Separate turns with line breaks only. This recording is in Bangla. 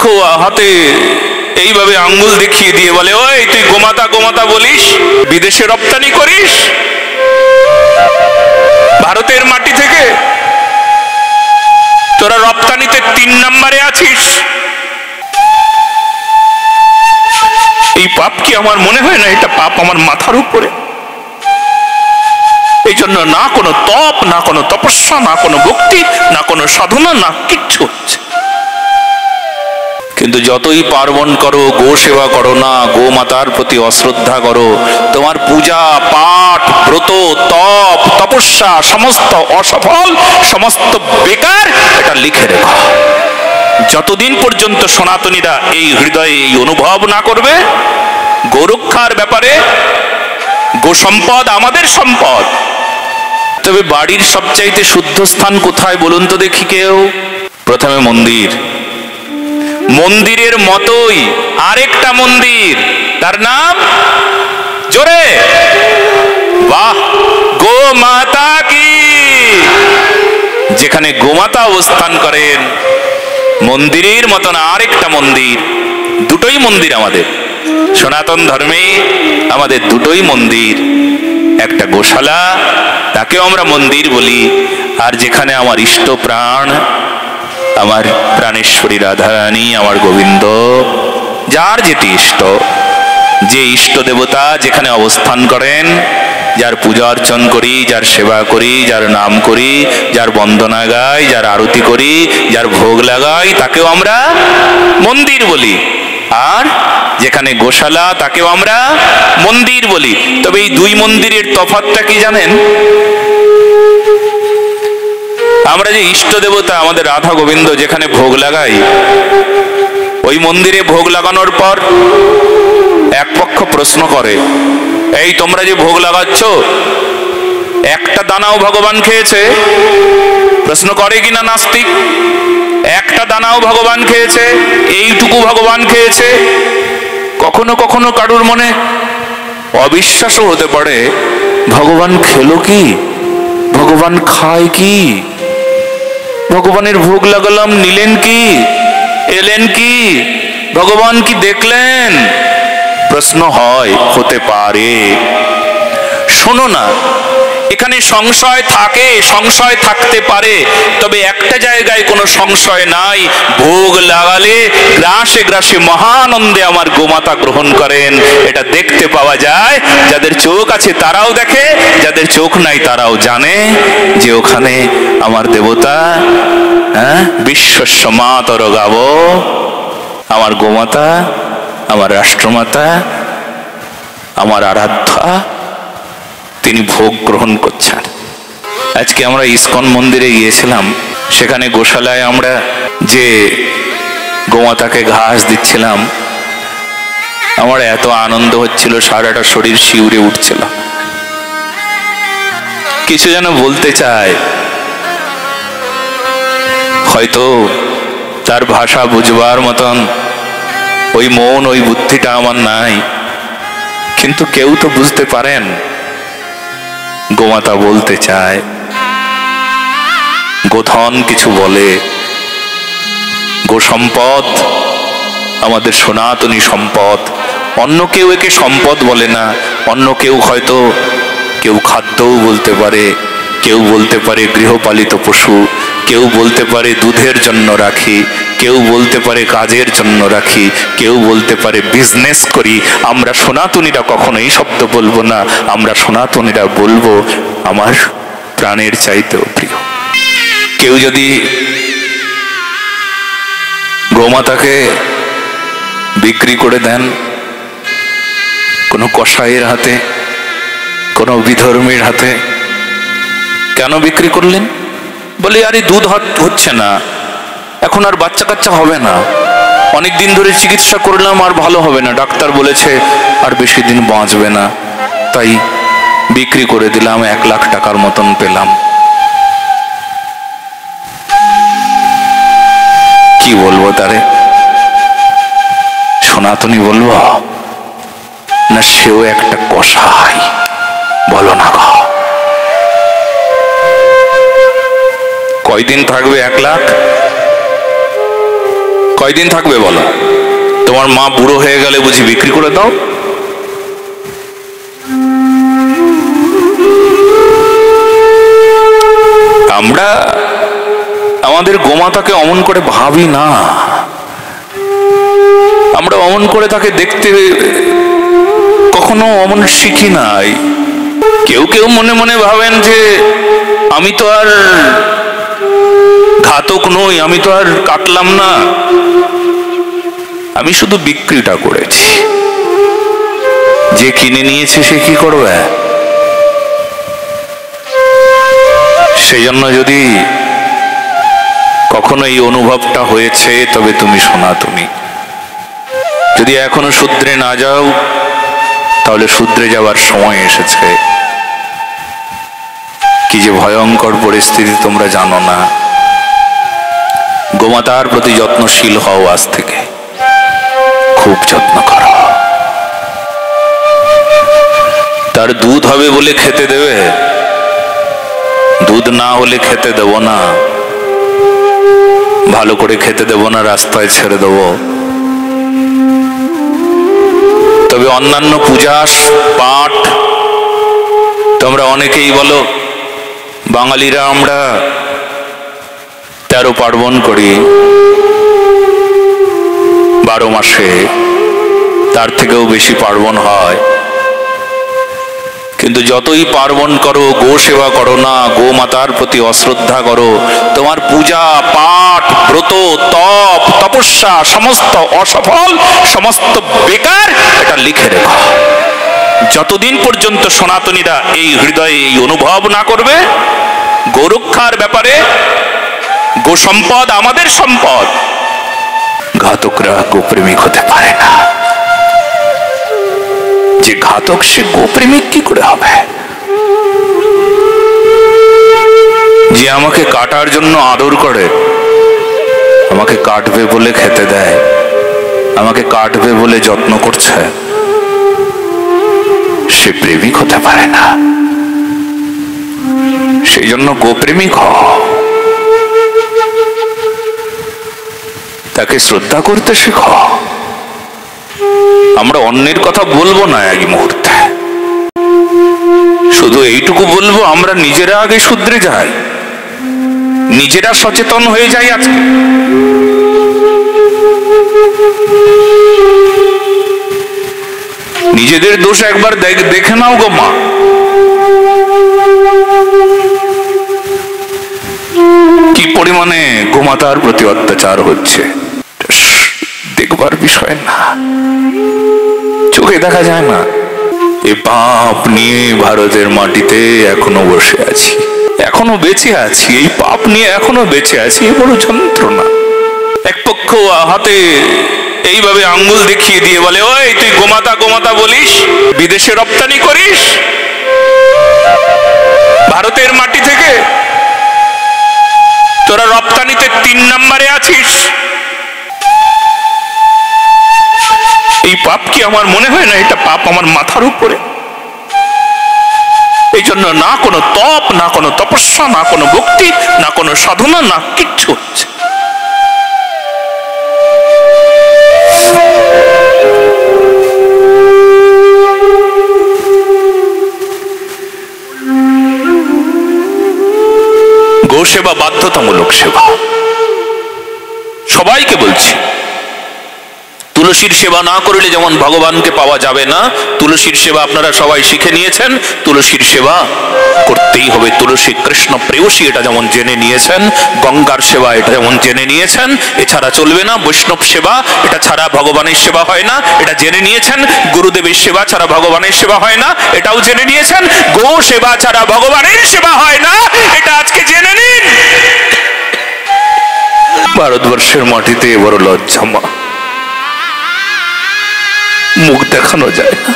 দেখো হাতে এইভাবে আঙ্গুল দেখিয়ে দিয়ে বলে, ওই তুই গোমাতা গোমাতা বলিস, বিদেশে রপ্তানি করিস ভারতের মাটি থেকে, তোরা রপ্তানিতে 3 নম্বরে আছিস। এই পাপ কি আমার মনে হয় না এটা পাপ আমার মাথার উপরে? এই জন্য না কোনো তপ, না কোনো তপস্যা, না কোনো ভক্তি, না কোনো সাধনা, না কিচ্ছু হচ্ছে। কিন্তু যতই পার্বণ করো, গো সেবা করো না, গো মাতার প্রতি অশ্রদ্ধা করো, তোমার পূজা পাঠ ব্রত তপ তপস্যা সমস্ত অসফল, সমস্ত বেকার, এটা লিখে রেখো। যতদিন পর্যন্ত সনাতনীরা এই হৃদয়ে এই অনুভব না করবে গোরক্ষার ব্যাপারে, গো সম্পদ আমাদের সম্পদ। তবে বাড়ির সবচাইতে শুদ্ধ স্থান কোথায় বলুন তো দেখি কেউ? প্রথমে মন্দির। মন্দিরের মতোই আরেকটা মন্দির, তার নাম জোরে বাহ, গো মাতা কি। যেখানে গোমাতা অবস্থান করেন, মন্দিরের মতন আরেকটা মন্দির। দুটোই মন্দির আমাদের সনাতন ধর্মে, আমাদের দুটোই মন্দির। একটা গোশালা, তাকেও আমরা মন্দির বলি, আর যেখানে আমার ইষ্ট প্রাণ, আমার প্রাণেশ্বরী রাধারানী, আমার গোবিন্দ, যার যেটি ইষ্ট, যে ইষ্ট দেবতা যেখানে অবস্থান করেন, যার পূজা অর্চন করি, যার সেবা করি, যার নাম করি, যার বন্দনা গাই, যার আরতি করি, যার ভোগ লাগাই, তাকেও আমরা মন্দির বলি। আর যেখানে গোশালা, তাকেও আমরা মন্দির বলি। তবে এই দুই মন্দিরের তফাৎটা কি জানেন? আমরা যে ইষ্ট দেবতা আমাদের রাধা গোবিন্দ যেখানে ভোগ লাগাই, ওই মন্দিরে ভোগ লাগানোর পর এক পক্ষ প্রশ্ন করে, এই তোমরা যে ভোগ লাগাচ্ছ, একটা দানাও ভগবান খেয়েছে? প্রশ্ন করে কিনা নাস্তিক? একটা দানাও ভগবান খেয়েছে? এইটুকু ভগবান খেয়েছে? কখনো কখনো কারুর মনে অবিশ্বাসও হতে পারে, ভগবান খেলো কি? ভগবান খায় কি? ভগবানের ভোগ লাগালাম, নিলেন কি? এলেন কি? ভগবান কি দেখলেন? প্রশ্ন হয়, হতে পারে। শোনো না, এখানে সংশয় থাকে, সংশয় থাকতে পারে, তবে একটা জায়গায় কোনো সংশয় নাই, ভোগ লাগালে গ্রাসে গ্রাসে মহানন্দে আমার গোমাতা গ্রহণ করেন। এটা দেখতে পাওয়া যায়। যাদের চোখ আছে তারাও দেখে, যাদের চোখ নাই তারাও জানে যে ওখানে আমার দেবতা, বিশ্বস্য মাতর গাব, আমার গোমাতা, আমার রাষ্ট্রমাতা, আমার আরাধ্যা, তিনি ভোগ গ্রহণ করছেন। আজকে আমরা ইস্কন মন্দিরে গিয়েছিলাম, সেখানে গোশালায় আমরা যে গোমাতাকে ঘাস দিচ্ছিলাম, আমার এত আনন্দ হচ্ছিল, সারাটা শরীর শিউরে উঠছিল। কিছু যেন বলতে চায়, হয়তো তার ভাষা বুঝবার মতন ওই মন, ওই বুদ্ধিটা আমার নাই, কিন্তু কেউ তো বুঝতে পারেন গোমাতা বলতে চায়। গোধন কিছু বলে, গো সম্পদ আমাদের সনাতনী সম্পদ। অন্য কেউ একে সম্পদ বলে না, অন্য কেউ হয়তো কেউ খাদ্যও বলতে পারে, কেউ বলতে পারে গৃহপালিত পশু, কেউ বলতে পারে দুধের জন্য রাখি, কেউ বলতে পারে কাজের জন্য রাখি, কেউ বলতে পারে বিজনেস করি। আমরা সনাতনীরা কখনো এই শব্দ বলবো না, আমরা সনাতনীরা বলবো আমার প্রাণের চাইতেও প্রিয়। কেউ যদি গোমাতাকে বিক্রি করে দেন কোনো কসাইয়ের হাতে, কোনো বিধর্মীর হাতে, কেন বিক্রি করলেন? বলে আরে দুধ হচ্ছে না, এখন আর বাচ্চা কাচ্চা হবে না, অনেক দিন ধরে চিকিৎসা করলাম আর ভালো হবে না, ডাক্তার বলেছে আর বেশি দিন বাঁচবে না, তাই বিক্রি করে দিলাম, 1 লাখ টাকার মতন পেলাম। কি বলবো তারে? সনাতনী বলবো না সেও একটা কসাই? বলো না গো। কয়দিন থাকবে 1 লাখ? কয়দিন থাকবে বলো? তোমার মা বুড়ো হয়ে গেলে বুঝি বিক্রি করে দাও? আমরা আমাদের গোমাতাকে অমন করে ভাবি না, আমরা অমন করে তাকে দেখতে কখনো অমন শিখি নাই। কেউ কেউ মনে মনে ভাবেন যে আমি তো আর ঘাতক নই, আমি তো আর কাটলাম না, আমি শুধু বিক্রিটা করেছি। যে কিনে নিয়েছে সে কি করবে? সেই জন্য যদি কখনো এই অনুভবটা হয়েছে তবে তুমি শোনা, তুমি যদি এখনো শুধরে না যাও তাহলে শুধরে যাওয়ার সময় এসেছে। কি যে ভয়ঙ্কর পরিস্থিতি তোমরা জানো না। গোমাতার প্রতি যত্নশীল হও, আজ থেকে খুব যত্ন করো। তার দুধ হবে বলে খেতে দেবে, দুধ না হলে খেতে দেব না, ভালো করে খেতে দেব না, রাস্তায় ছেড়ে দেব। তবে অন্যান্য পূজা পাঠ তোমরা অনেকেই বলো বাঙালিরা আমরা 13 পার্বণ করি 12 মাসে, তার থেকেও বেশি পার্বণ হয়। কিন্তু যতই পার্বণ করো, গো সেবা করো না, গো মাতার প্রতি অশ্রদ্ধা করো, তোমার পূজা পাঠ ব্রত তপ তপস্যা সমস্ত অসফল, সমস্ত বেকার। এটা লিখে রেখো। যতদিন পর্যন্ত সনাতনীরা এই হৃদয়ে এই অনুভব না করবে গোরক্ষার ব্যাপারে, গো সম্পদ আমাদের সম্পদ, ঘাতকরা গোপ্রেমিক হতে পারে না। যে ঘাতক সে গোপ্রেমিক কি করে হবে? যে আমাকে কাটার জন্য আদর করে, আমাকে কাটবে বলে খেতে দেয়, আমাকে কাটবে বলে যত্ন করছে, সে প্রেমিক হতে পারে না। সেই জন্য গোপ্রেমিক হও, তাকে শ্রদ্ধা করতে শেখো। আমরা অন্যের কথা বলবো না এই মুহূর্তে, শুধু এইটুকু বলবো আমরা নিজেরা আগে শুধরে যাই, নিজেরা সচেতন হয়ে যাই। আজকে নিজেদের দোষ একবার দেখে নাও গো মা। কি পরিমাণে গোমাতার প্রতি অত্যাচার হচ্ছে দেখবার বিষয় না, চোখে দেখা যায় না। এই পাপ নিয়ে ভারতের মাটিতে এখনো বসে আছি, এখনো বেঁচে আছি, এই পাপ নিয়ে এখনো বেঁচে আছি। এ বড় যন্ত্রণা। এক পক্ষ হাতে এইভাবে আঙ্গুল দেখিয়ে দিয়ে বলে, ওই তুই গোমাতা গোমাতা বলিস, বিদেশে রপ্তানি করিস, ভারতের মাটি থেকে তোরা রপ্তানিতে 3 নম্বরে আছিস। এই পাপ কি আমার মনে হয় না এটা পাপ আমার মাথার উপরে? এই জন্য না কোনো তপ, না কোনো তপস্যা, না কোনো ভক্তি, না কোনো সাধনা, না কিচ্ছু হচ্ছে। গো সেবা বাধ্যতামূলক সেবা, সবাইকে বলছি। তুলসীর সেবা না করলে যেমন ভগবানকে পাওয়া যাবে না, তুলসীর সেবা আপনারা সবাই শিখে নিয়েছেন, তুলসীর সেবা করতেই হবে। তুলসী কৃষ্ণ প্রেয়সী এটা যেমন জেনে নিয়েছেন, গঙ্গার সেবা এটা যেমন জেনে নিয়েছেন, এছাড়া চলবে না। বৈষ্ণব সেবা এটা ছাড়া ভগবানের সেবা হয় না, এটা জেনে নিয়েছেন। গুরুদেবের সেবা ছাড়া ভগবানের সেবা হয় না, এটাও জেনে নিয়েছেন। গো সেবা ছাড়া ভগবানের সেবা হয় না, এটা আজকে জেনে নিন। ভারতবর্ষের মাটিতে বড় লজ্জা মা, মুখ দেখানো যায় না।